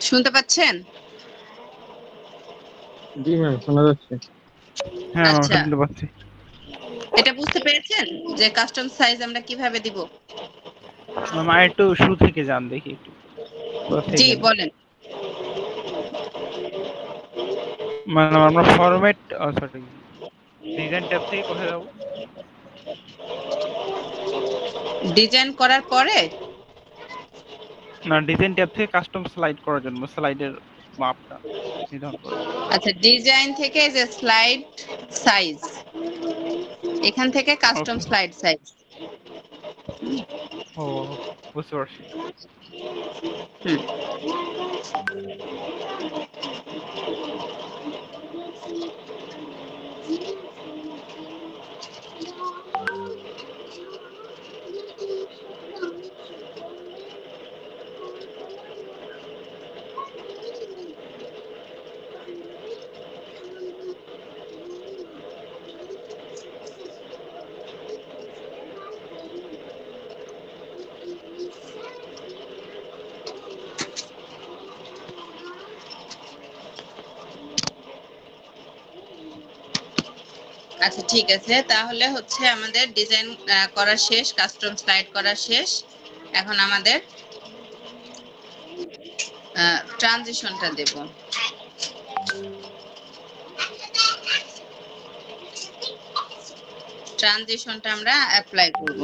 শুনতে পাচ্ছেন? জি ম্যাম, শোনা যাচ্ছে। হ্যাঁ আচ্ছা, শুনতে পাচ্ছি। এটা বুঝতে পেরেছেন যে কাস্টম সাইজ আমরা কিভাবে দিব? ম্যাম আর একটু শুরু থেকে যান দেখি একটু। কোথায় জি গেলেন? বলেন। মানে আমরা ফরম্যাট সরি ডিজাইন ট্যাব থেকে কোথায় যাব? ডিজাইন করার পরে না, ডিজাইন ট্যাব থেকে কাস্টম স্লাইড করার জন্য স্লাইডের মাপটা নির্ধারণ করার জন্য। আচ্ছা, ডিজাইন থেকে যে স্লাইড সাইজ, এখান থেকে কাস্টম ওকে। Slide size. ও বুঝতে পারছি। হুম। আচ্ছা ঠিক আছে, তাহলে হচ্ছে আমাদের ডিজাইন করা শেষ, কাস্টম স্লাইড করা শেষ। এখন আমাদের ট্রানজিশনটা দেব। ট্রানজিশনটা আমরা অ্যাপ্লাই করব।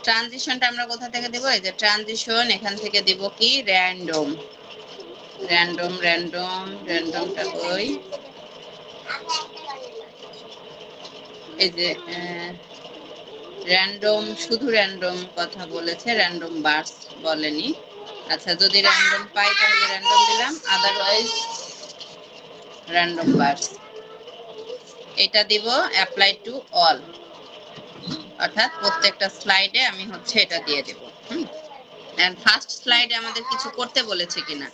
ট্রানজিশনটা আমরা কোথা থেকে দেব? এই যে ট্রানজিশন, এখান থেকে দেব কি র্যান্ডম। র্যান্ডমটা কই? এই যে র্যান্ডম, শুধু র্যান্ডম কথা বলেছে, র্যান্ডম বার্স বলেনি। আচ্ছা, যদি র্যান্ডম পাই তাহলে র্যান্ডম দিলাম, আদারওয়াইজ র্যান্ডম বার্স। এটা দিব অ্যাপ্লাই টু অল, অর্থাৎ প্রত্যেকটা স্লাইডে আমি হচ্ছে এটা দিয়ে দেব। এন্ড ফার্স্ট স্লাইডে আমাদের কিছু করতে বলেছে কিনা?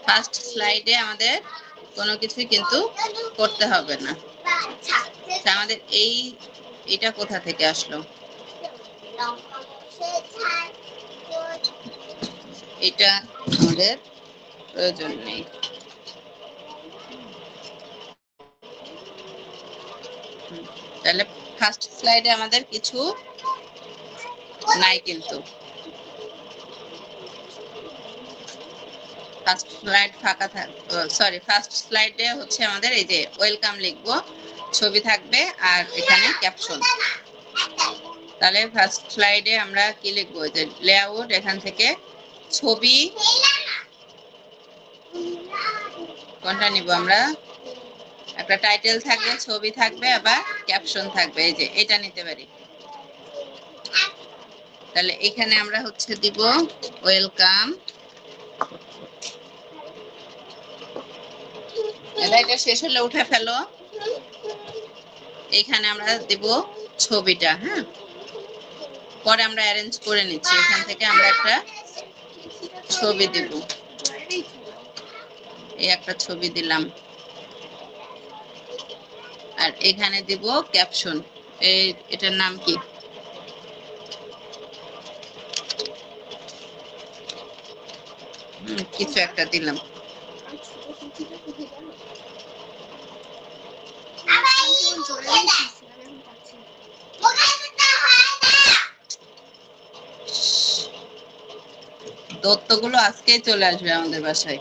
ফার্স্ট স্লাইডে আমাদের কোনো কিছুই কিন্তু করতে হবে না। আমাদের এটা কোথা থেকে আসলো? এটা আমাদের প্রয়োজন নেই। তাহলে ফার্স্ট স্লাইডে আমাদের কিছু নাই কিন্তু। ফার্স্ট স্লাইড ফাঁকা সরি, ফার্স্ট স্লাইডে হচ্ছে আমাদের এই যে ওয়েলকাম লিখবো, ছবি থাকবে আর এখানে ক্যাপশন। তাহলে ফার্স্ট স্লাইডে আমরা কি লিখবো? যে লেআউট, এখান থেকে ছবি, কোনটা নিব আমরা? একটা টাইটেল থাকবে, ছবি থাকবে, আবার ক্যাপশন থাকবে। এই যে এটা নিতে পারি। তাহলে এখানে আমরা হচ্ছে দিব ওয়েলকাম। এটা শেষ হলে উঠে ফেলো। এখানে আমরা দিব ছবিটা। হ্যাঁ, পরে আমরা অ্যারেঞ্জ করে নিচ্ছি। এখান থেকে আমরা একটা ছবি দিব, এই একটা ছবি দিলাম। আর এখানে দিব ক্যাপশন। এটার নাম কি? কিছু একটা দিলাম। তথ্যগুলো আজকেই চলে আসবে আমাদের বাসায়।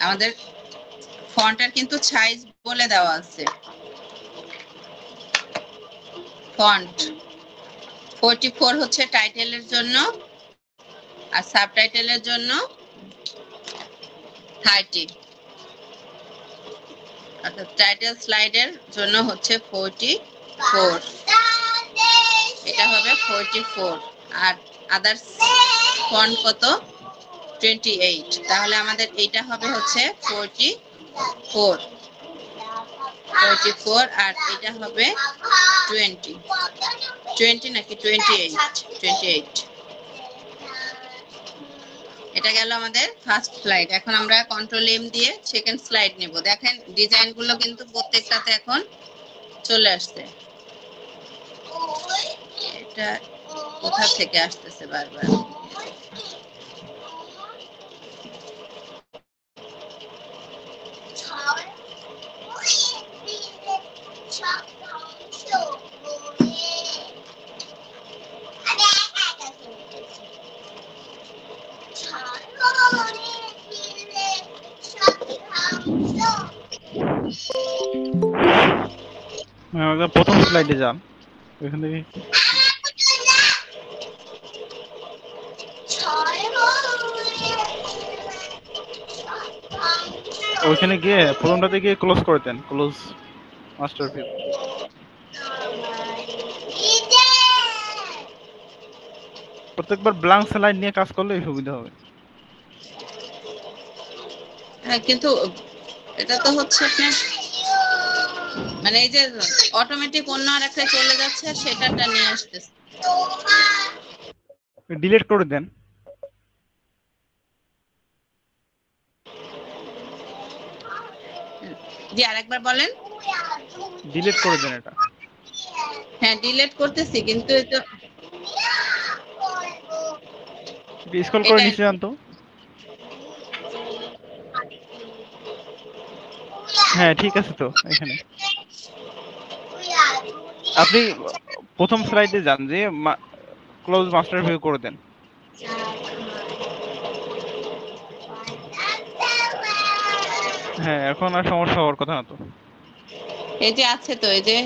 আমাদের ফন্টের কিন্তু সাইজ বলে দেওয়া আছে। ফন্ট 44 হচ্ছে টাইটেলের জন্য, আর সাবটাইটেলের জন্য 30। অর্থাৎ টাইটেল স্লাইডের জন্য হচ্ছে 44, এটা হবে 44। আর আদার্স ফন্ট কত? 28। তাহলে আমাদের এইটা হবে হচ্ছে 44, আর এটা হবে 20 নাকি 28? 28। এটা গেল আমাদের ফার্স্ট স্লাইড। এখন আমরা কন্ট্রোল এম দিয়ে সেকেন্ড স্লাইড নেব। দেখেন ডিজাইনগুলো কিন্তু প্রত্যেকটাতে এখন চলে আসছে। এটা কোথা থেকে আসতেছে বারবার? প্রথম স্লাইডে যান, ওইখান থেকে ওইখানে গিয়ে প্রথমটাতে গিয়ে ক্লোজ করে দেন, ক্লোজ মাস্টার ভিউ। প্রত্যেকবার ব্ল্যাঙ্ক স্লাইড নিয়ে কাজ করলে সুবিধা হবে। হ্যাঁ, কিন্তু এটা তো হচ্ছে আপনার মানে এই যে অটোমেটিক অন্য আরেকটা চলে যাচ্ছে, সেটাটা নিয়ে আসতেছে। ডিলিট করে দেন। জি, আরেকবার বলেন। ডিলিট করে দেন এটা। হ্যাঁ, ডিলিট করতেছি, কিন্তু এটা স্ক্রল করে নিচে যান তো। হ্যাঁ ঠিক আছে তো। এখানে আপনি প্রথম স্লাইডে যান, যে ক্লোজ মাস্টার ভিউ করে দেন। হ্যাঁ, এখন আর সমস্যা হওয়ার কথা না তো। এই যে আছে তো, এই যে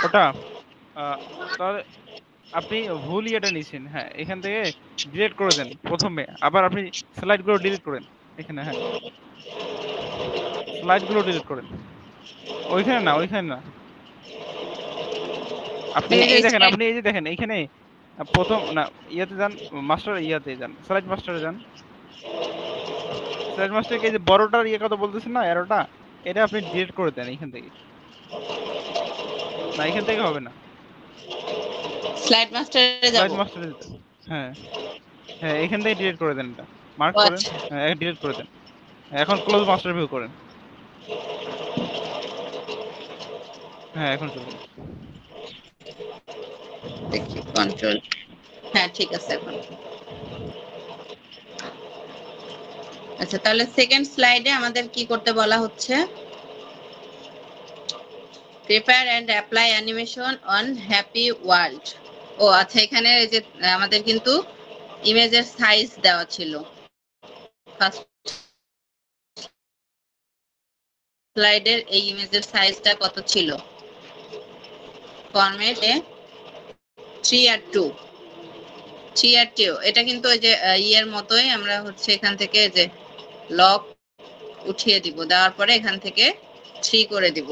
ওটা তাহলে আপনি ভুল ইয়েটা নিছেন। হ্যাঁ, এখান থেকে ডিলিট করে দেন প্রথমে, আবার আপনি স্লাইড গুলো ডিলিট করেন এখানে। হ্যাঁ, স্লাইড গুলো ডিলিট করেন। ওইখানে না, ওইখানে না, আপনি মানে এই যে এই দেখেন, স্লাইড। আপনি এই যে দেখেন এখানে প্রথম না, ইয়াতে যান, মাস্টার ইয়াতে যান, স্লাইড মাস্টারে যান। স্লাইড মাস্টারকে এই যে বড়টার ইয়ে কথা বলতেছেন না, এরোটা, এটা আপনি ডিলিট করে দেন এখান থেকে। না, এখান থেকে হবে না, স্লাইড মাস্টারে যাব। স্লাইড মাস্টারে যেতে। হ্যাঁ হ্যাঁ, এখান থেকে ডিলিট করে দেন, এটা মার্ক করেন। আচ্ছা, হ্যাঁ, ডিলিট করে দেন। এখন ক্লোজ মাস্টার ভিউ করেন। হ্যাঁ, এখন চলুন। দেখি কন্ট্রোল। হ্যাঁ, ঠিক আছে এখন। আচ্ছা, তাহলে সেকেন্ড স্লাইডে আমাদের কি করতে বলা হচ্ছে? Prepare and apply animation on happy world. ও আচ্ছা, এখানে এই যে আমাদের কিন্তু ইমেজের সাইজ দেওয়া ছিল। ফার্স্ট স্লাইডের এই ইমেজের সাইজটা কত ছিল? ফরম্যাট এ 3 আর 2, 3 আর 2। এটা কিন্তু ওই যে ইয়ের মতোই, আমরা হচ্ছে এখান থেকে যে লক উঠিয়ে দিব, দেওয়ার পরে এখান থেকে 3 করে দিব।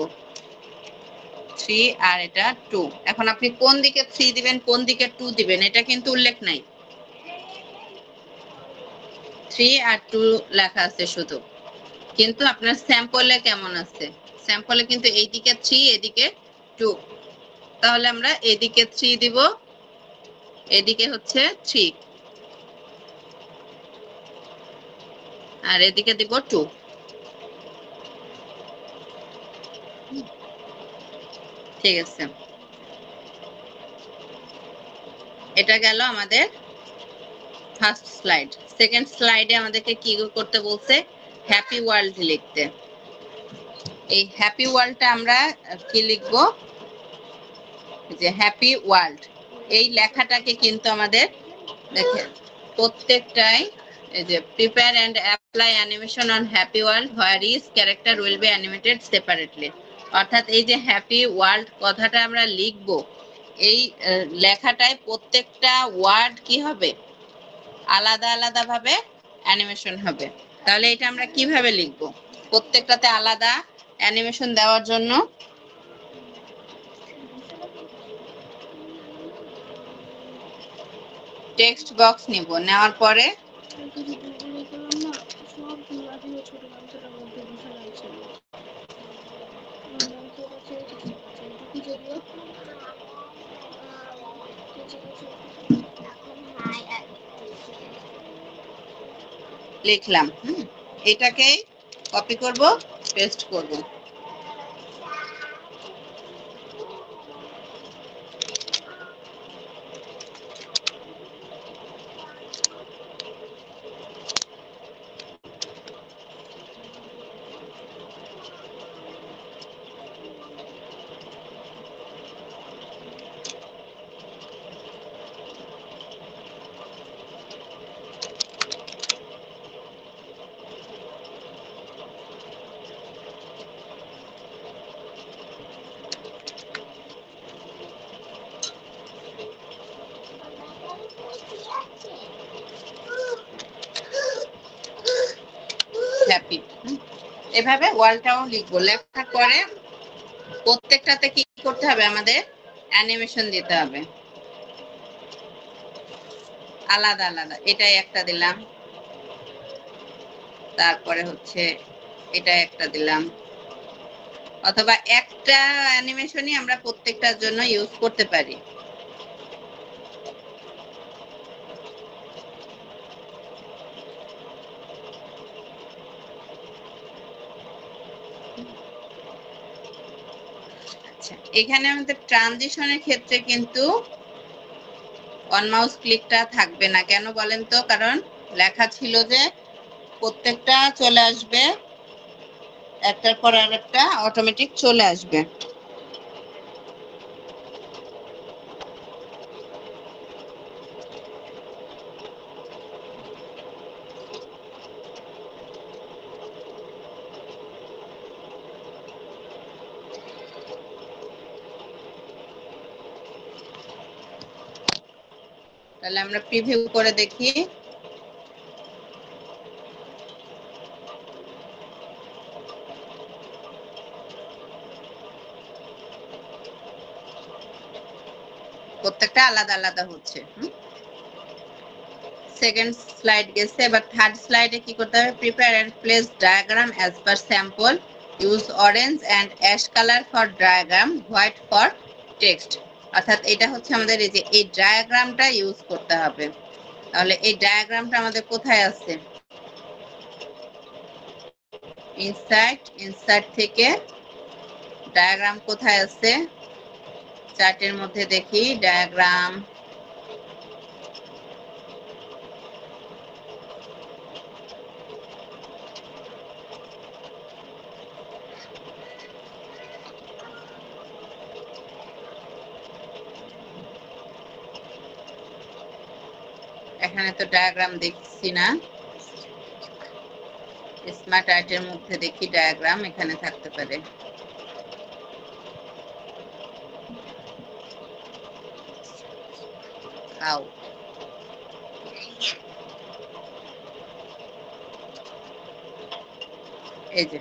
3 আর এটা 2। এখন আপনি কোন দিকে 3 দিবেন, কোন দিকে 2 দিবেন, এটা কিন্তু উল্লেখ নাই। 3 আর 2 লেখা আছে শুধু, কিন্তু আপনার স্যাম্পলে কেমন আছে? স্যাম্পলে কিন্তু এইদিকে 3, এদিকে 2। তাহলে আমরা এদিকে 3 দিব, এদিকে হচ্ছে 3, আর এদিকে দিব 2। ঠিক আছে, এটা গেল আমাদের ফার্স্ট স্লাইড। সেকেন্ড স্লাইডে আমাদেরকে কি করতে বলছে? হ্যাপি ওয়ার্ল্ড লিখতে। এই হ্যাপি ওয়ার্ল্ডটা আমরা কি লিখব? যে হ্যাপি ওয়ার্ল্ড, এই লেখাটাকে কিন্তু আমাদের দেখেন প্রত্যেকটাই এই যে prepare and apply animation on happy world where is character will be animated separately. অর্থাৎ এই যে হ্যাপি ওয়ার্ল্ড কথাটা আমরা লিখব, এই লেখাটায় প্রত্যেকটা ওয়ার্ড কি হবে? আলাদা আলাদা ভাবে অ্যানিমেশন হবে। তাহলে এটা আমরা কিভাবে লিখব? প্রত্যেকটাতে আলাদা অ্যানিমেশন দেওয়ার জন্য টেক্সট বক্স নিব, নেওয়ার পরে লিখলাম। এটাকে কপি করব, পেস্ট করব। হ্যাপি। এভাবে ওয়ালটাও লিখবো। লেখার পরে প্রত্যেকটাতে কি করতে হবে, আমাদের অ্যানিমেশন দিতে হবে আলাদা আলাদা। এটাই একটা দিলাম, তারপরে হচ্ছে এটা একটা দিলাম, অথবা একটা অ্যানিমেশনই আমরা প্রত্যেকটার জন্য ইউজ করতে পারি। আচ্ছা, এখানে আমাদের ট্রানজিশনের ক্ষেত্রে কিন্তু অন মাউস ক্লিকটা থাকবে না। কেন বলেন তো? কারণ লেখা ছিল যে প্রত্যেকটা চলে আসবে, একটার পর আরেকটা অটোমেটিক চলে আসবে। তাহলে আমরা প্রিভিউ করে দেখি। প্রত্যেকটা আলাদা আলাদা হচ্ছে। সেকেন্ড স্লাইড গেছে, এবার থার্ড স্লাইডে কি করতে হবে? Prepare and place diagram as per sample, use orange and ash colour for diagram, white for text. অর্থাৎ এটা হচ্ছে আমাদের এই যে এই ডায়াগ্রামটা ইউজ করতে হবে। তাহলে এই ডায়াগ্রামটা আমাদের কোথায় আছে? ইনসাইট থেকে ডায়াগ্রাম কোথায় আছে? চার্টের মধ্যে দেখি ডায়াগ্রাম। এখানে তো ডায়াগ্রাম দেখছি না। স্মার্ট আর্টের মধ্যে দেখি ডায়াগ্রাম, এখানে থাকতে পারে। আও, এই যে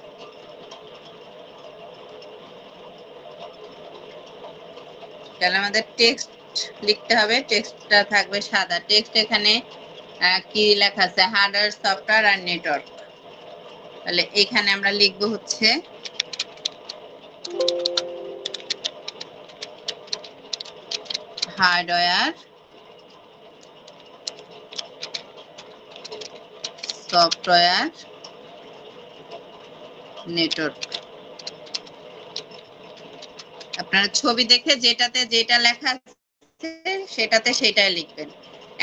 তাহলে আমাদের টেক্সট লিখতে হবে। টেক্সটটা থাকবে সাদা। টেক্সট এখানে কি লেখা আছে? হার্ডওয়্যার, সফটওয়্যার আর নেটওয়ার্ক। তাহলে এখানে আমরা লিখব হচ্ছে হার্ডওয়্যার, সফটওয়্যার, নেটওয়ার্ক। আপনারা ছবি দেখে যেটাতে যেটা লেখা আছে সেটাতে সেটাই লিখবেন।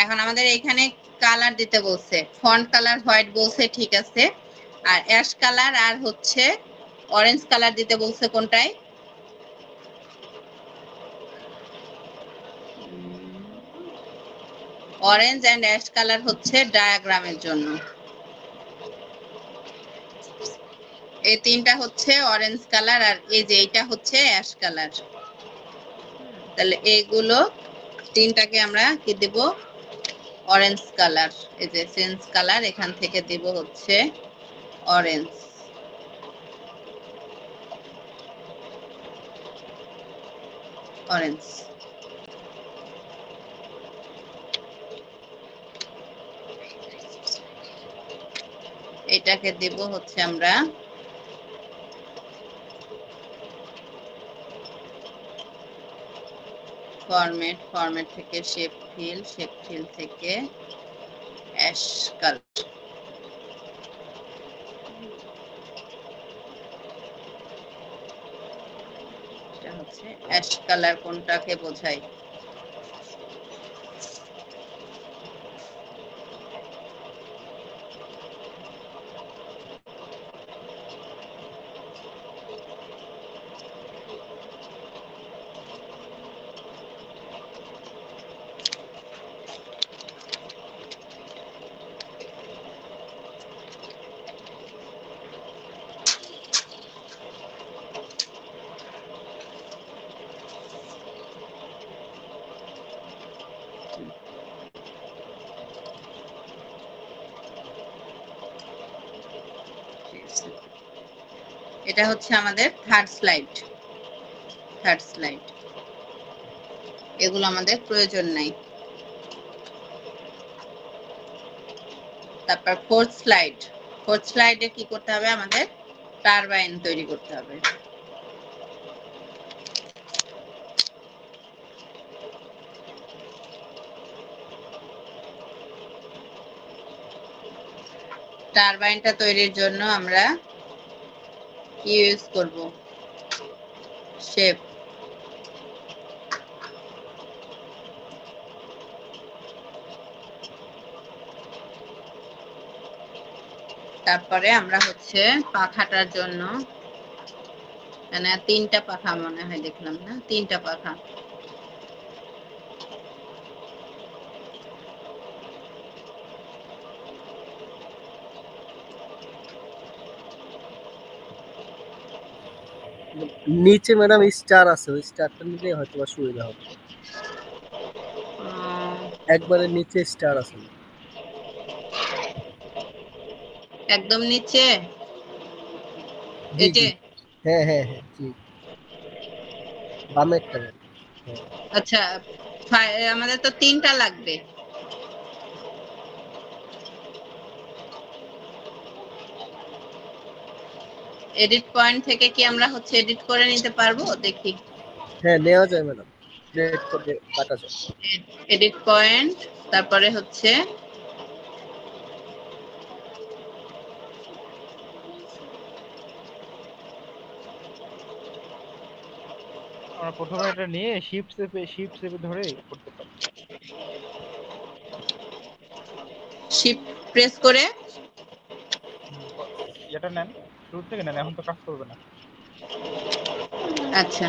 এখন আমাদের এখানে কালার দিতে বলছে, ফন্ট কালার হোয়াইট বলছে, ঠিক আছে। আর অ্যাশ কালার আর হচ্ছে অরেঞ্জ কালার দিতে বলছে কোনটায়? অরেঞ্জ এন্ড অ্যাশ কালার হচ্ছে ডায়াগ্রামের জন্য। এই তিনটা হচ্ছে অরেঞ্জ কালার, আর এই যে এইটা হচ্ছে অ্যাশ কালার। তাহলে এইগুলো তিনটাকে আমরা কি দেব? Orange colour. এই যে চেঞ্জ কালার, এখান থেকে দেব হচ্ছে অরেঞ্জ। অরেঞ্জ এটাকে দেব হচ্ছে আমরা ফরম্যাট থেকে শেপ শেপ ফিল থেকে অ্যাশ কালার। এটা হচ্ছে অ্যাশ কালার, কোনটাকে বোঝায়? এটা হচ্ছে আমাদের থার্ড স্লাইড। এগুলো আমাদের প্রয়োজন নাই। তারপর ফোর্থ স্লাইডে কি করতে হবে? আমাদের টারবাইন তৈরি করতে হবে। টারবাইনটা তৈরির জন্য আমরা কি ইউজ করব? শেপ। তারপরে আমরা হচ্ছে পাখাটার জন্য, মানে 3টা পাখা মনে হয় দেখলাম, না 3টা পাখা। নিচে ম্যাডাম স্টার আছে, ওই স্টারটা নিলে হয়তো সুবিধা হবে। একবারে নিচে স্টার আছে, একদম নিচে। জি এই যে জি, হ্যাঁ হ্যাঁ হ্যাঁ, জি বামেরটা। আচ্ছা, আমাদের তো 3টা লাগবে। এডিট পয়েন্ট থেকে কি আমরা হচ্ছে এডিট করে নিতে পারবো? দেখি। হ্যাঁ নেওয়া যায় ম্যাডাম, সিলেক্ট করে কাটা যায়। এডিট পয়েন্ট, তারপরে হচ্ছে আমরা প্রথমে এটা নিয়ে শিফট চেপে ধরে করতে পারি। শিফট প্রেস করে এটা নেন, শুরু থেকে নেন, এখন তো কাজ করবে না। আচ্ছা,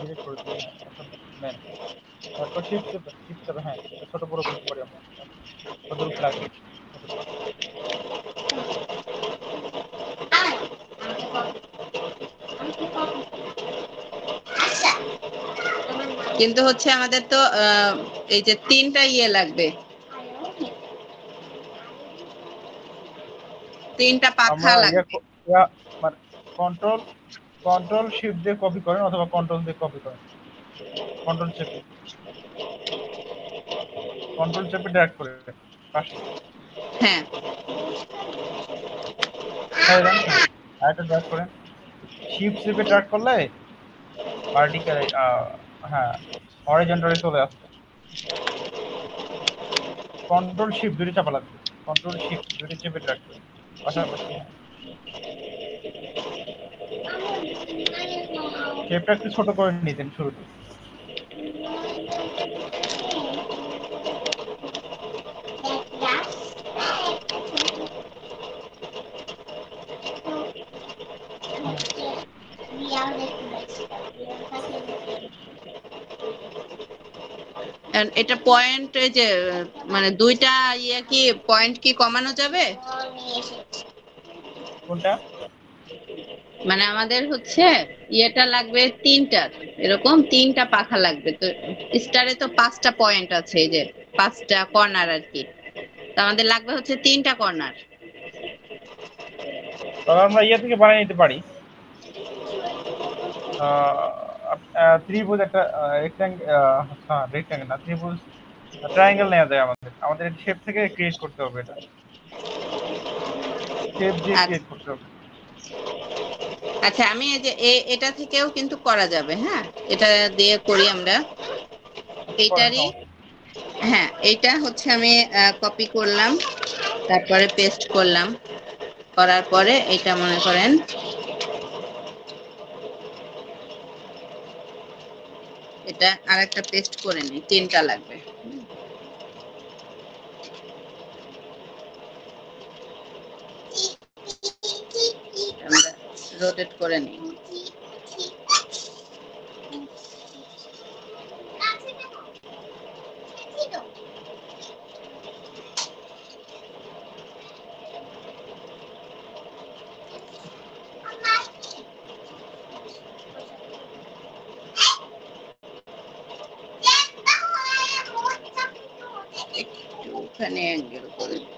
ডিলিট করে দিন, হ্যাঁ এখন নেন। তারপর শিফট চেপে, হ্যাঁ এটা ছোট বড় করতে পারি আমরা, কতটুকু লাগবে কতটুকু। কিন্তু হচ্ছে আমাদের তো এই যে 3টা লাগবে, 3টা পাখা আমরা লাগবে। মানে কন্ট্রোল শিফট দিয়ে কপি করেন অথবা কন্ট্রোল দিয়ে কপি করেন। কন্ট্রোল চেপে ড্র্যাগ করে পাশে। হ্যাঁ, আরেকটা ড্র্যাগ করেন। শিফট চেপে ড্র্যাগ করলে ভার্টিক্যাল, হ্যাঁ হরিজন্টালি চলে আসবে। কন্ট্রোল শিফট দুটো চাপা লাগবে, কন্ট্রোল শিফট দুটো চেপে ড্র্যাগ করে পাশাপাশি। শেপটা একটু ছোট করে নিতেন শুরুতে। এটা পয়েন্ট, এই যে মানে 2টা কি পয়েন্ট কি কমানো যাবে? কোনটা? মানে আমাদের হচ্ছে ইয়েটা লাগবে 3টা, এরকম 3টা পাখা লাগবে। তো স্টারে তো 5টা পয়েন্ট আছে, এই যে 5টা কর্নার আর কি। তো আমাদের লাগবে হচ্ছে 3টা কর্নার। তবে আমরা থেকে বানিয়ে নিতে পারি। ত্রিভুজ একটা রেক্ট্যাঙ্গেল না, ত্রিভুজ ট্রায়াঙ্গেল নেওয়া যায়। আমাদের শেপ থেকে ক্রিয়েট করতে হবে, এটা শেপ দিয়ে ক্রিয়েট করতে হবে। আচ্ছা, আমি এই যে এটা থেকেও কিন্তু করা যাবে। হ্যাঁ, এটা দিয়ে করি আমরা। এইটারই হ্যাঁ, এইটা হচ্ছে আমি কপি করলাম, তারপরে পেস্ট করলাম, করার পরে এটা মনে করেন এটা আরেকটা পেস্ট করে নিই, 3টা লাগবে। আমরা রোটেট করে নিই। একটুখানি অ্যাঙ্গেল করে দিই।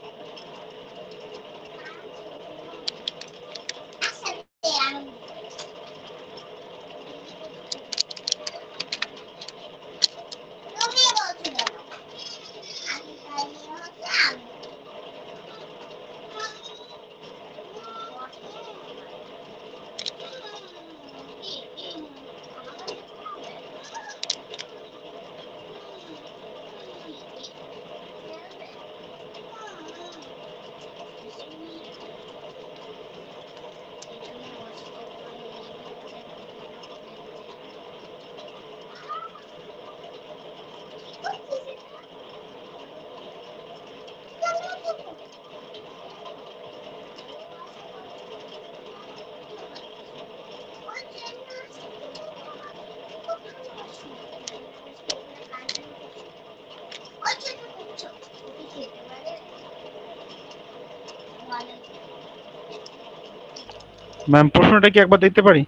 ম্যাম প্রশ্নটা কি একবার দেখতে পারি?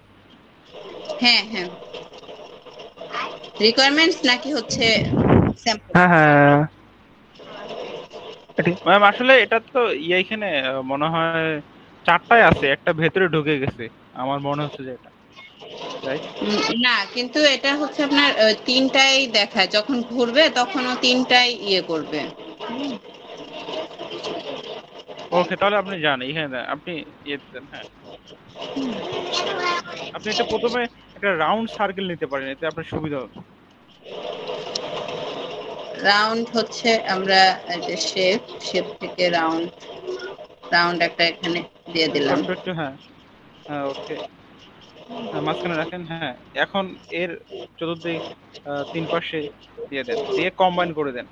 হ্যাঁ হ্যাঁ, রিকোয়ারমেন্টস নাকি হচ্ছে স্যাম্পল? হ্যাঁ হ্যাঁ, ম্যাম আসলে এটা তো এখানে মনে হয় 4টায় আছে, একটা ভেতরে ঢুকে গেছে, আমার মনে হচ্ছে যে এটা রাইট। না, কিন্তু এটা হচ্ছে আপনার 3টাই দেখায়, যখন ঘুরবে তখনও 3টাই ইয়ে করবে। ওকে, তাহলে আপনি যান এখানে দেন, আপনি দেন। হ্যাঁ, আপনি এটা প্রথমে একটা রাউন্ড সার্কেল নিতে পারেন, এতে আপনার সুবিধা হবে। রাউন্ড হচ্ছে আমরা যে শেপ, শেপ থেকে রাউন্ড, রাউন্ড একটা এখানে দিয়ে দিলাম। ছোট্ট একটু, হ্যাঁ হ্যাঁ, ওকে, হ্যাঁ মাঝখানে রাখেন। হ্যাঁ, এখন এর চতুর্দিক 3 পাশে দিয়ে দেন, দিয়ে কম্বাইন করে দেন।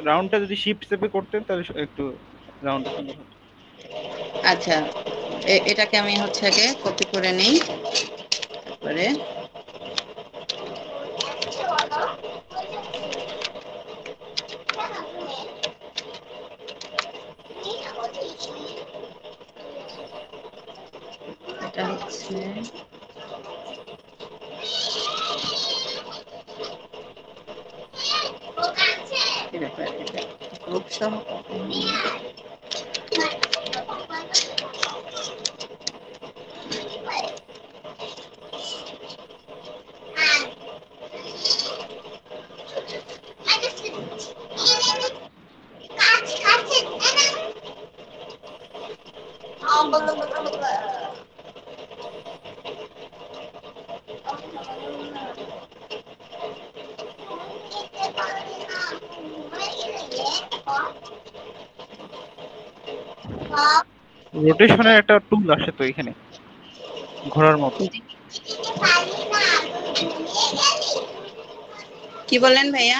রাউন্ডটা যদি শিফট চেপে করতেন তাহলে একটু রাউন্ডটা সুন্দর হতো। আচ্ছা, এটাকে আমি হচ্ছে আগে কপি করে নিই, তারপরে এটা হচ্ছে কি ব্যাপার, এটা গ্রুপ সহ রোটেশনের একটা টুল আসে তো এখানে ঘোরার মতো। কি বললেন ভাইয়া?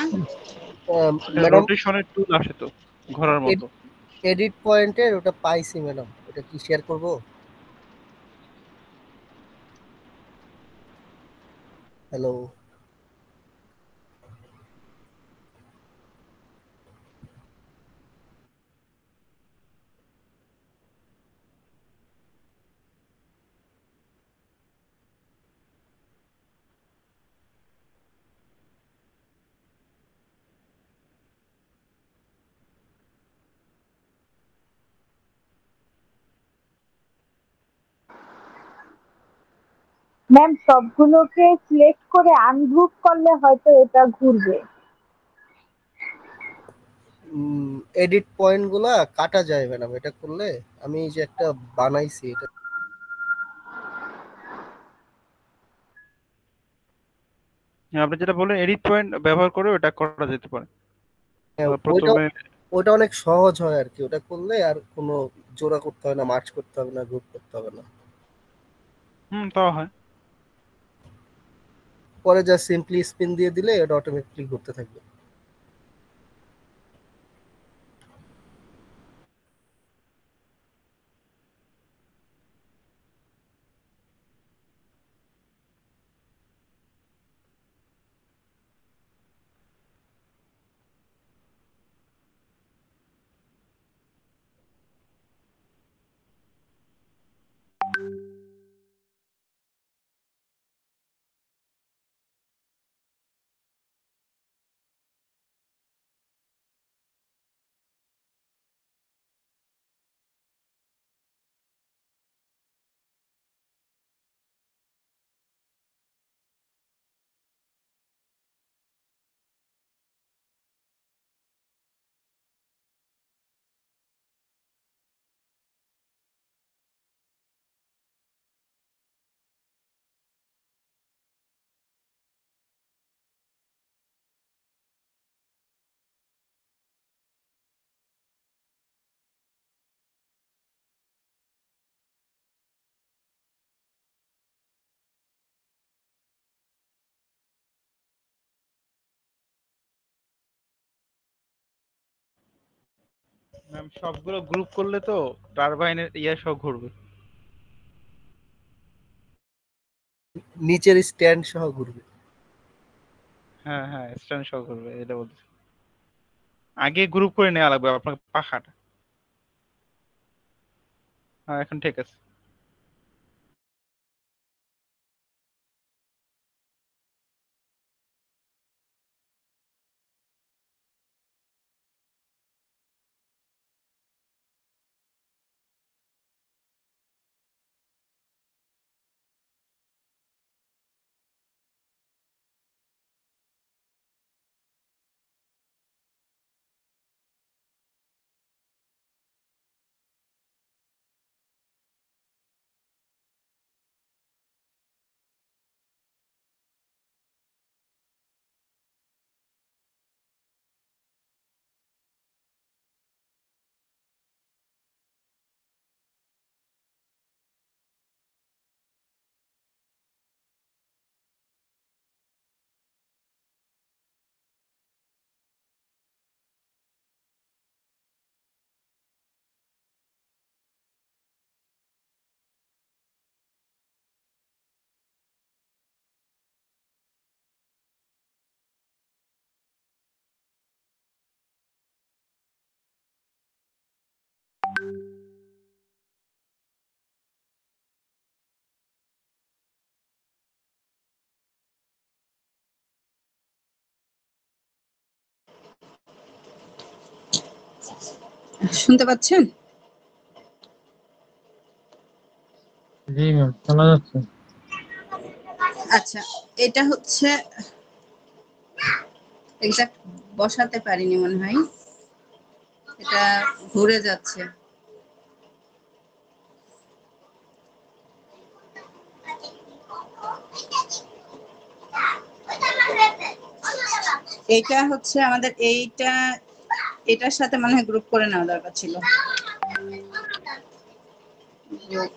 ম্যাডাম রোটেশনের টুল আসে তো ঘোরার মতো। এডিট পয়েন্টের ওটা পাইছি ম্যাডাম, ওটা কি শেয়ার করব? হ্যালো ম্যাম, সবগুলোকে সিলেক্ট করে আনগ্রুপ করলে হয়তো এটা ঘুরবে। এডিট পয়েন্ট গুলা কাটা যায় ম্যাডাম এটা করলে। আমি এই যে একটা বানাইছি এটা হ্যাঁ, আপনি যেটা বললেন এডিট পয়েন্ট ব্যবহার করে ওটা করা যেতে পারে। হ্যাঁ, ওইটা প্রথমে ওটা অনেক সহজ হয় আর কি, ওটা করলে আর কোনো জোড়া করতে হবে না, মার্চ করতে হবে না, গ্রুপ করতে হবে না। তাও হয়। পরে যা সিম্পলি স্পিন দিয়ে দিলে এটা অটোমেটিকলি ঘুরতে থাকবে। ম্যাম সবগুলো গ্রুপ করলে তো টারবাইনের সব ঘুরবে। নিচের স্ট্যান্ড সহ ঘুরবে। হ্যাঁ হ্যাঁ, স্ট্যান্ড সব ঘুরবে, এটা বলছি। আগে গ্রুপ করে নেওয়া লাগবে আপনার পাখাটা। হ্যাঁ, এখন ঠিক আছে। শুনতে পাচ্ছেন? জি ম্যাম, শোনা যাচ্ছে। আচ্ছা, এটা হচ্ছে এক্সাক্ট বসাতে পারিনি মনে হয়, এটা ঘুরে যাচ্ছে। এইটা হচ্ছে আমাদের এটার সাথে মনে হয় গ্রুপ করে নেওয়া দরকার ছিল। Group।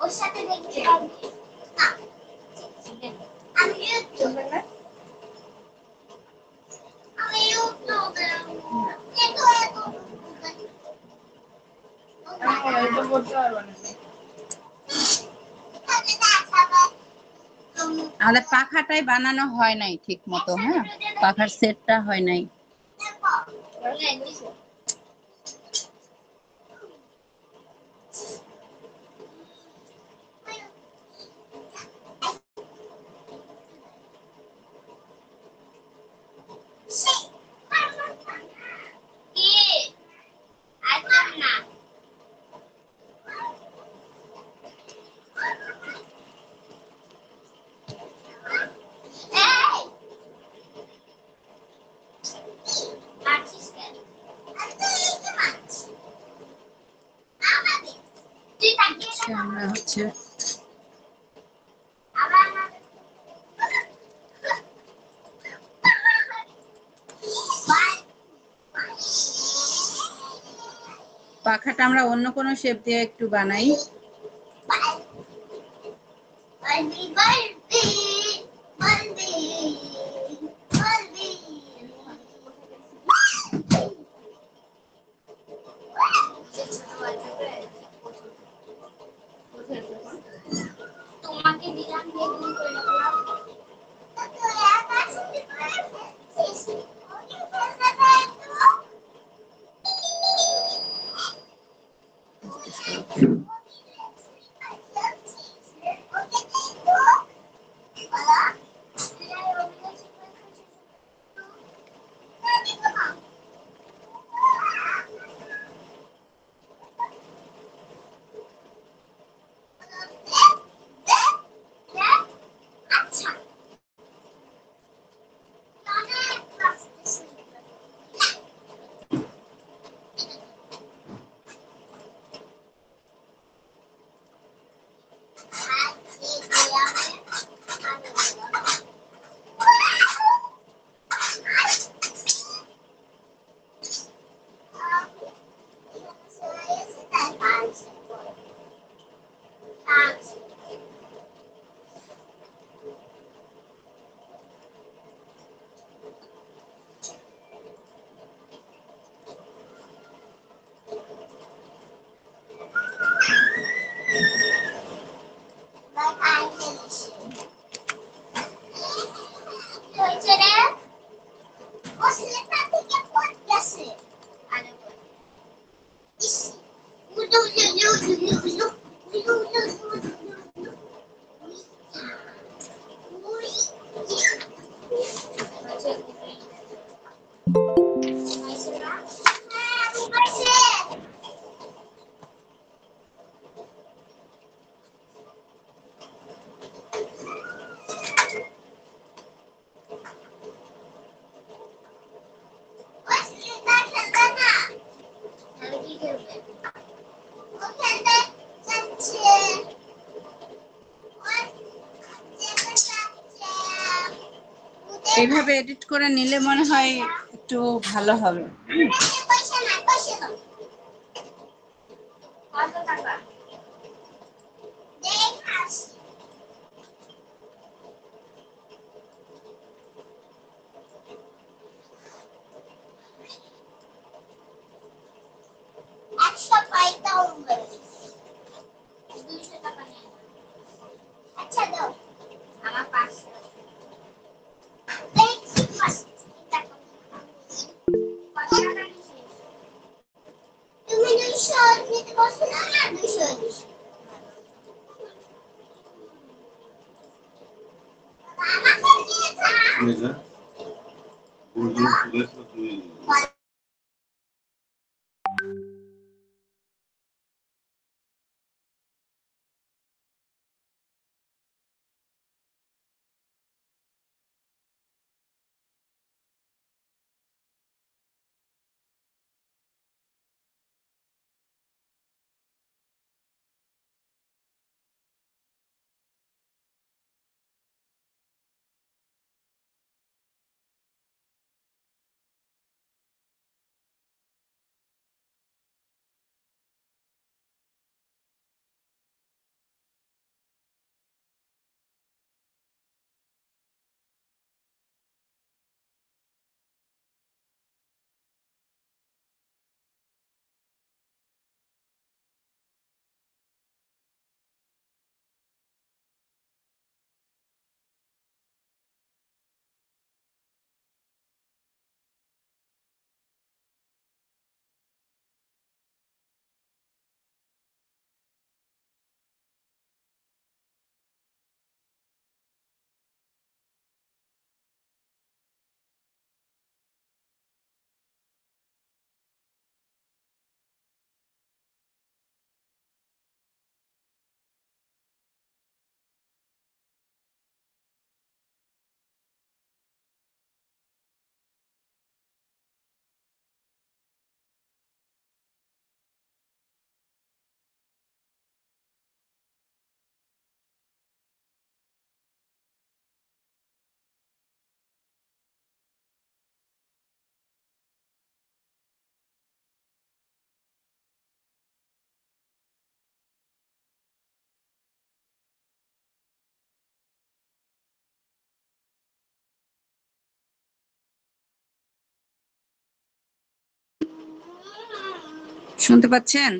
ওর সাথে দেখছি না, আমি ইউটিউবে আমি ইউটিউবে আমাদের পাখাটাই বানানো হয় নাই ঠিক মতো, হ্যাঁ, পাখার সেটটা হয় নাই। আচ্ছা, আমরা হচ্ছে পাখাটা আমরা অন্য কোনো শেপ দিয়ে একটু বানাই। এইভাবে এডিট করে নিলে মনে হয় একটু ভালো হবে। শুনতে পাচ্ছেন?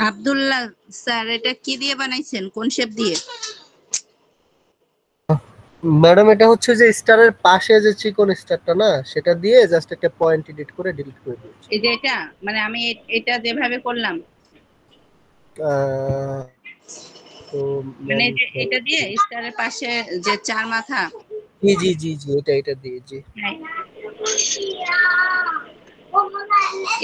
আব্দুল্লাহ স্যার, এটা কি দিয়ে বানাইছেন? কোন শেপ দিয়ে? ম্যাডাম এটা হচ্ছে যে স্টারের পাশে যে চিকন স্টারটা না, সেটা দিয়ে জাস্ট একটা পয়েন্ট এডিট করে ডিলিট করে দিয়েছি। এই যে এটা, মানে আমি এটা যেভাবে করলাম, তো মানে ম্যাম এই যে এটা দিয়ে স্টারের পাশে যে চার মাথা, জি জি জি জি এটা দিয়ে জি। হ্যাঁ,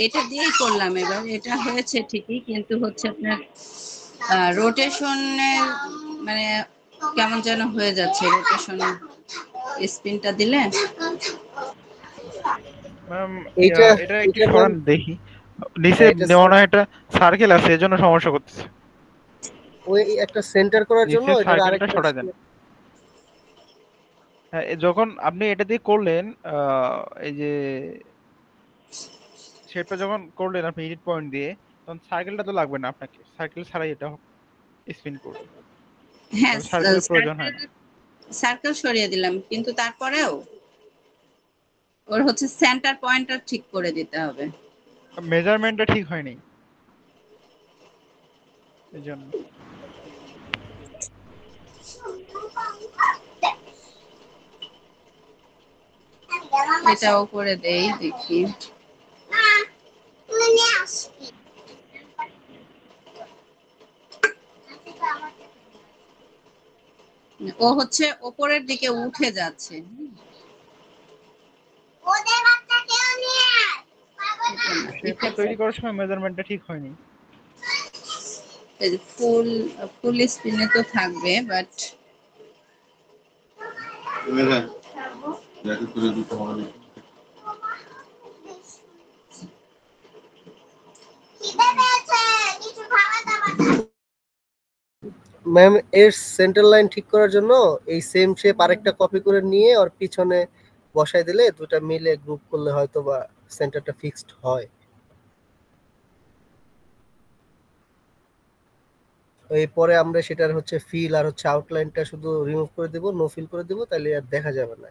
এটা দিয়েই করলাম। এবার এটা হয়েছে ঠিকই, কিন্তু হচ্ছে আপনার রোটেশনের মানে কেমন যেন হয়ে যাচ্ছে। রোটেশন স্পিনটা দিলে ম্যাম এইটা এটা একটু এটা ম্যাম সরান দেখি। নিচে এটা মনে হয় একটা সার্কেল আছে, এজন্য সমস্যা করতেছে। ওই একটা সেন্টার করার জন্য নিচে এটার সার্কেলটা আরেকটা সরাই দেন। হ্যাঁ, যখন আপনি এটা দিয়ে করলেন, এই যে শেপটা যখন করলেন আপনি এডিট পয়েন্ট দিয়ে, তখন সার্কেলটা তো লাগবে না আপনাকে। সার্কেল ছাড়াই এটা স্পিন করবে। হ্যাঁ, সার্কেলের প্রয়োজন হয় না। সার্কেল সরিয়ে দিলাম, কিন্তু তারপরেও ওর হচ্ছে সেন্টার পয়েন্টটা ঠিক করে দিতে হবে। মেজারমেন্টটা ঠিক হয়নি এজন্য। এটাও করে দেই, দেখি। ও হচ্ছে ওপরের দিকে উঠে যাচ্ছে। শেপটা তৈরি করার সময় মেজারমেন্টটা ঠিক হয়নি। ফুল ফুল স্পিনে তো থাকবে, বাট ম্যাম এর সেন্টার লাইন ঠিক করার জন্য এই সেম শেপ আরেকটা কপি করে নিয়ে ওর পিছনে বসাই দিলে দুটো মিলে গ্রুপ করলে হয়তো বা সেন্টারটা ফিক্সড হয়। পরে আমরা সেটার হচ্ছে ফিল আর হচ্ছে আউটলাইনটা শুধু রিমুভ করে দেব, নো ফিল করে দেব, তাহলে আর দেখা যাবে না।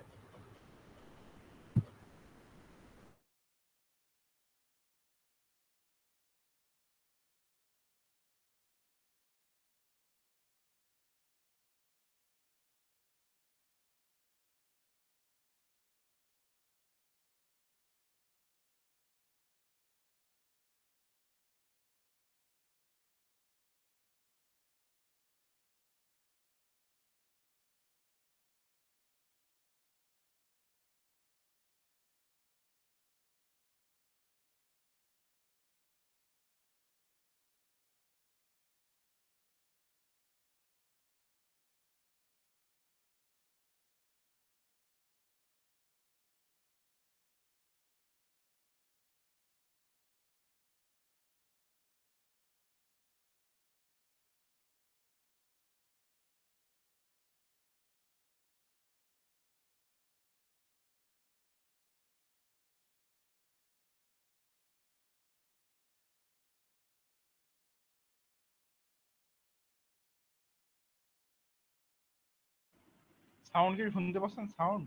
সাউন্ড কি শুনতে পাচ্ছেন? সাউন্ড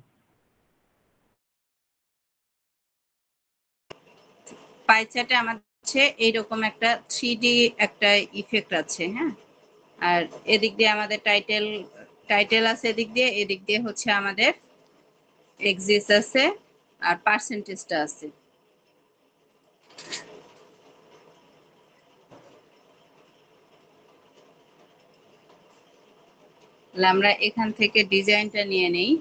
পাই চার্টে আমার হচ্ছে এইরকম একটা 3D একটা ইফেক্ট আছে, হ্যাঁ। আর এদিক দিয়ে আমাদের টাইটেল আছে, এদিক দিয়ে হচ্ছে আমাদের এক্সিস আছে, আর পার্সেন্টেজটা আছে। তাহলে আমরা এখান থেকে ডিজাইনটা নিয়ে নেই।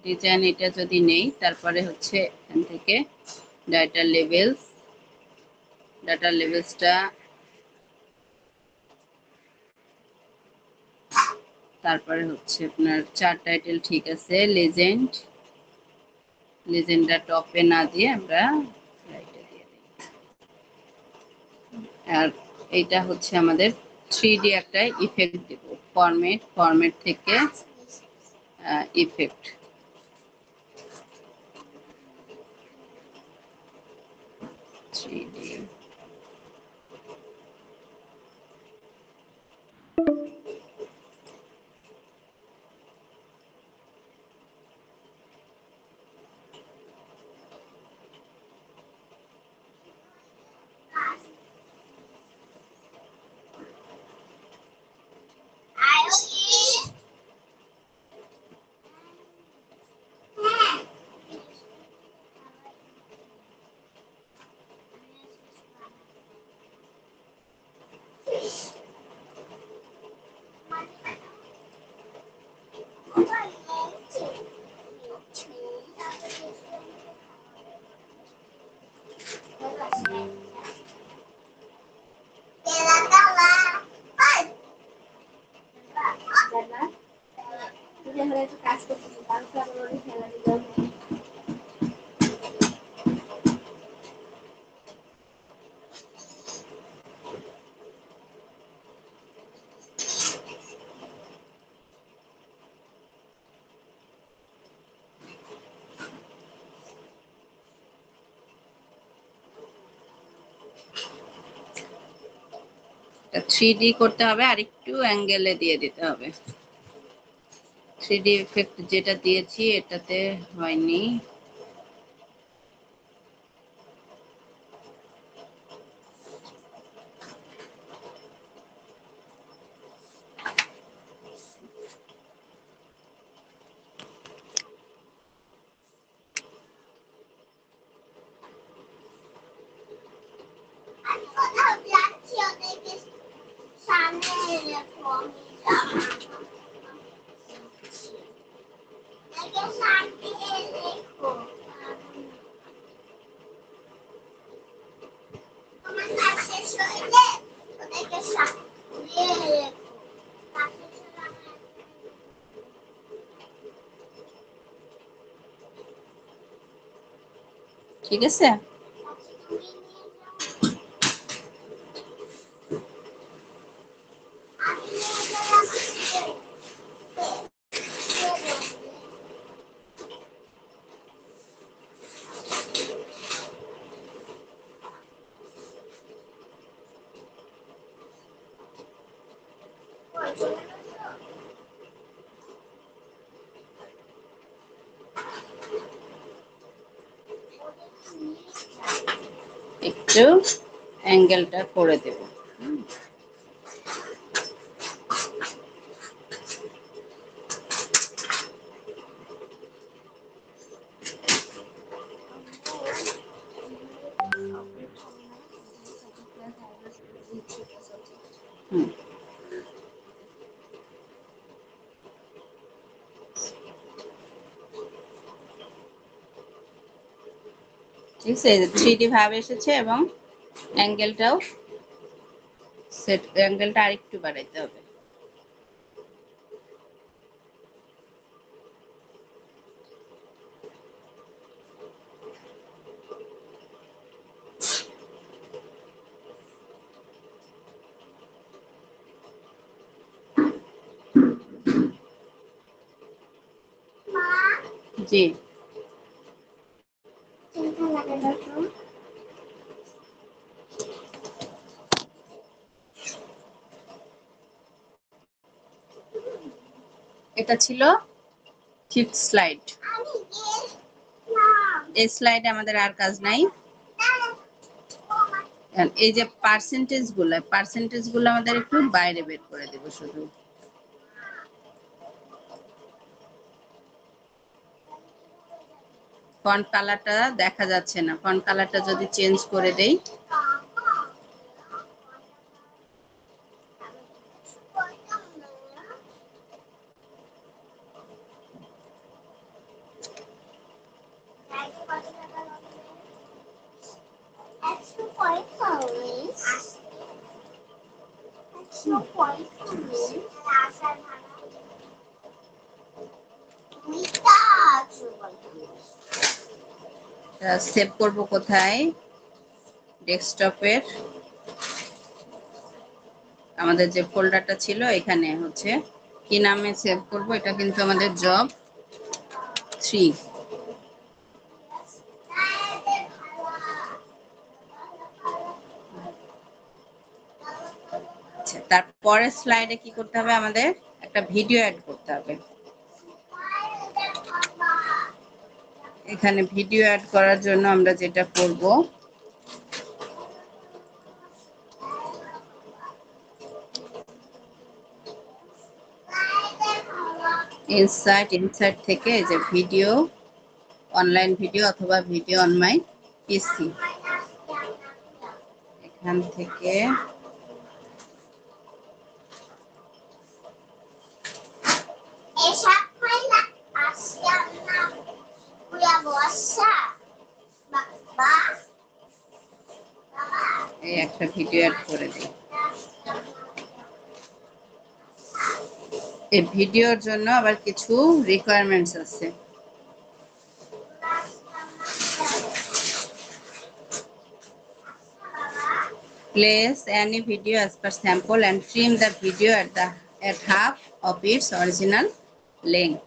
ডিজাইন এটা যদি নেই, তারপরে হচ্ছে এখান থেকে ডাটা লেভেলস ডাটা লেভেলসটা, তারপরে হচ্ছে আপনার চার্ট টাইটেল ঠিক আছে, লেজেন্ডটা টপে না দিয়ে আমরা রাইটে দিয়ে দিই। আর এইটা হচ্ছে আমাদের 3D একটা ইফেক্ট দেব, ফরম্যাট থেকে ইফেক্ট, থ্রি ডি করতে হবে, আর একটু অ্যাঙ্গেলে দিয়ে দিতে হবে। 3D ইফেক্ট যেটা দিয়েছি এটাতে হয়নি, ঠিক আছে। একটু অ্যাঙ্গেলটা করে দেব। হুম, ঠিক আছে, 3D ভাব এসেছে এবং অ্যাঙ্গেলটাও অ্যাঙ্গেলটা আরেকটু বাড়াইতে হবে। জি, এটা ছিল 5th স্লাইড। এই স্লাইডে আমাদের আর কাজ নাই। এই যে পার্সেন্টেজ গুলো আমাদের একটু বাইরে বের করে দেব শুধু। ফন্ট কালারটা দেখা যাচ্ছে না, ফন্ট কালারটা যদি চেঞ্জ করে দেই, সেভ করব কোথায়? ডেস্কটপের আমাদের যে ফোল্ডারটা ছিল এখানে হচ্ছে কি নামে সেভ করব, এটা কিন্তু আমাদের জব 3। আচ্ছা, তারপরে স্লাইডে কি করতে হবে? আমাদের একটা ভিডিও অ্যাড করতে হবে। এখানে ভিডিও অ্যাড করার জন্য আমরা যেটা করব, ইনসার্ট থেকে যে ভিডিও, অনলাইন ভিডিও অথবা ভিডিও অন মাই পিসি, এখান থেকে এই একটা ভিডিও অ্যাড করে দিই। এই ভিডিওর জন্য আবার কিছু রিকোয়ারমেন্টস আছে। Place any video as per sample and trim the video at half of its original length.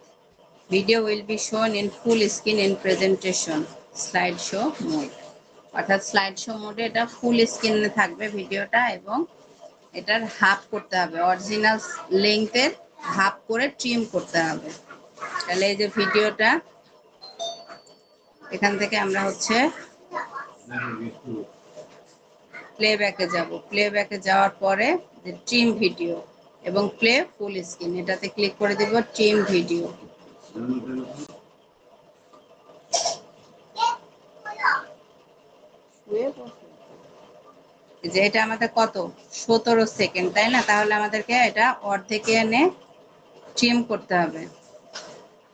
Video will be shown in full screen in presentation slideshow mode. অর্থাৎ স্লাইডশো মোডে এটা ফুল স্ক্রিনে থাকবে ভিডিওটা, এবং এটার হাফ করতে হবে, অরিজিনাল লেংথের হাফ করে ট্রিম করতে হবে। তাহলে এই যে ভিডিওটা, এখান থেকে আমরা হচ্ছে প্লেব্যাকে যাব। প্লেব্যাকে যাওয়ার পরে যে ট্রিম ভিডিও এবং প্লে ফুল স্ক্রিন, এটাতে ক্লিক করে দেব ট্রিম ভিডিও। যে এটা আমাদের কত 17 সেকেন্ড, তাই না? তাহলে আমাদেরকে এটা অর্ধেকে এনে ট্রিম করতে হবে।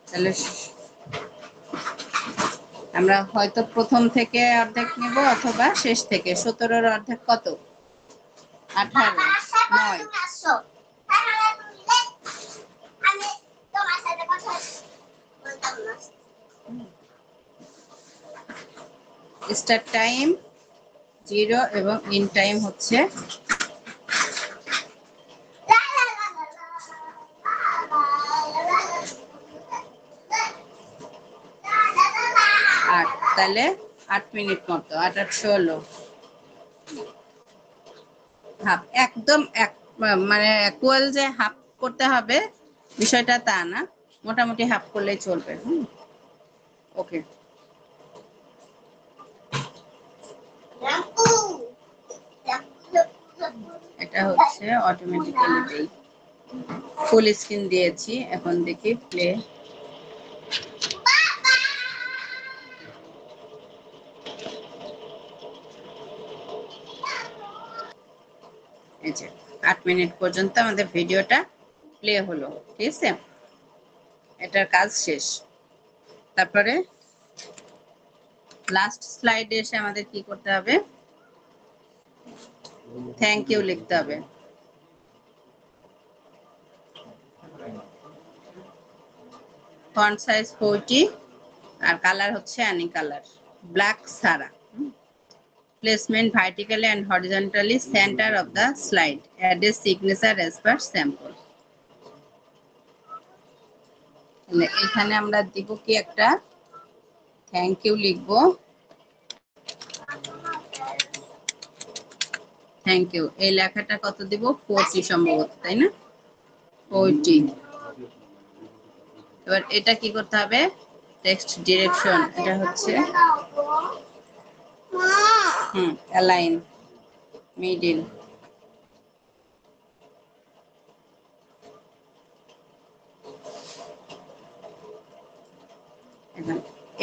তাহলে আমরা হয়তো প্রথম থেকে অর্ধেক নিব অথবা শেষ থেকে। 17-র অর্ধেক কত? 18, 9। স্টার্ট টাইম 0 এবং ইন টাইম হচ্ছে 8। তাহলে 8 মিনিট মতো, 8 আর 16 হাফ। একদম মানে ইকুয়াল যে হাফ করতে হবে বিষয়টা তা না, মোটামুটি হাফ করলেই চলবে। ওকে, এটা হচ্ছে অটোমেটিক্যালি দেই। ফুল স্ক্রিন দিয়েছি, এখন দেখি প্লে। এই যে 8 মিনিট পর্যন্ত আমাদের ভিডিওটা প্লে হলো, ঠিক আছে? এটার কাজ শেষ। তারপরে লাস্ট স্লাইডে এসে আমাদের কি করতে হবে? থ্যাংক ইউ লিখতে হবে। ফন্ট সাইজ 40 আর কালার হচ্ছে অ্যানি কালার, ব্ল্যাক সারা। Placement vertically and horizontally center of the slide. Add a signature as per sample. এখানে আমরা দিব কি একটা থ্যাংক ইউ লিখব। থ্যাংক ইউ এই লেখাটা কত দিব? 40 সম্ভবত, তাই না? 40। এবার এটা কি করতে হবে? টেক্সট ডিরেকশন, এটা হচ্ছে অ্যালাইন মিডল।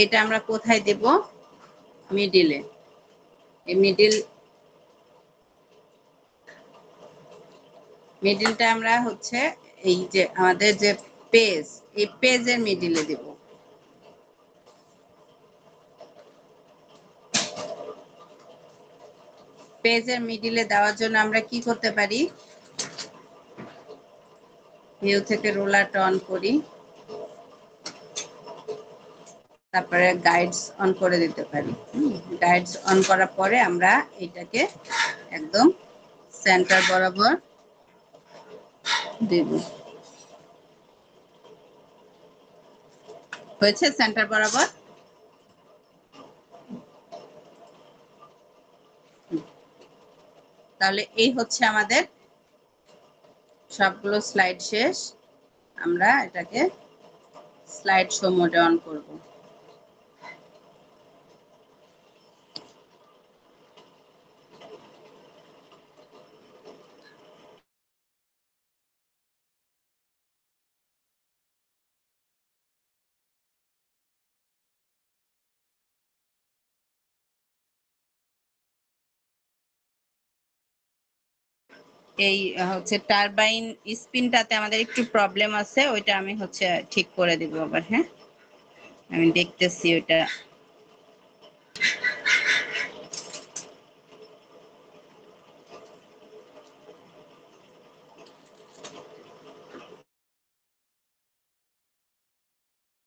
এটা আমরা কোথায় দেব? মিডিলে। এই মিডিলটা আমরা হচ্ছে এই যে আমাদের যে পেজ, এই পেজের মিডিলে দেব। পেজের মিডিলে দেওয়ার জন্য আমরা কি করতে পারি? ভিউ থেকে রোলারটা অন করি, তারপরে গাইডস অন করে দিতে পারি। গাইডস অন করার পরে আমরা এটাকে একদম সেন্টার বরাবর দেব। হয়েছে সেন্টার বরাবর? তাহলে এই হচ্ছে আমাদের সবগুলো স্লাইড শেষ। আমরা এটাকে স্লাইড শো মোডে অন করব। এই হচ্ছে টারবাইন স্পিনটাতে আমাদের একটু প্রবলেম আছে, ওইটা আমি হচ্ছে ঠিক করে দিব আবার। হ্যাঁ, আমি দেখতেছি ওইটা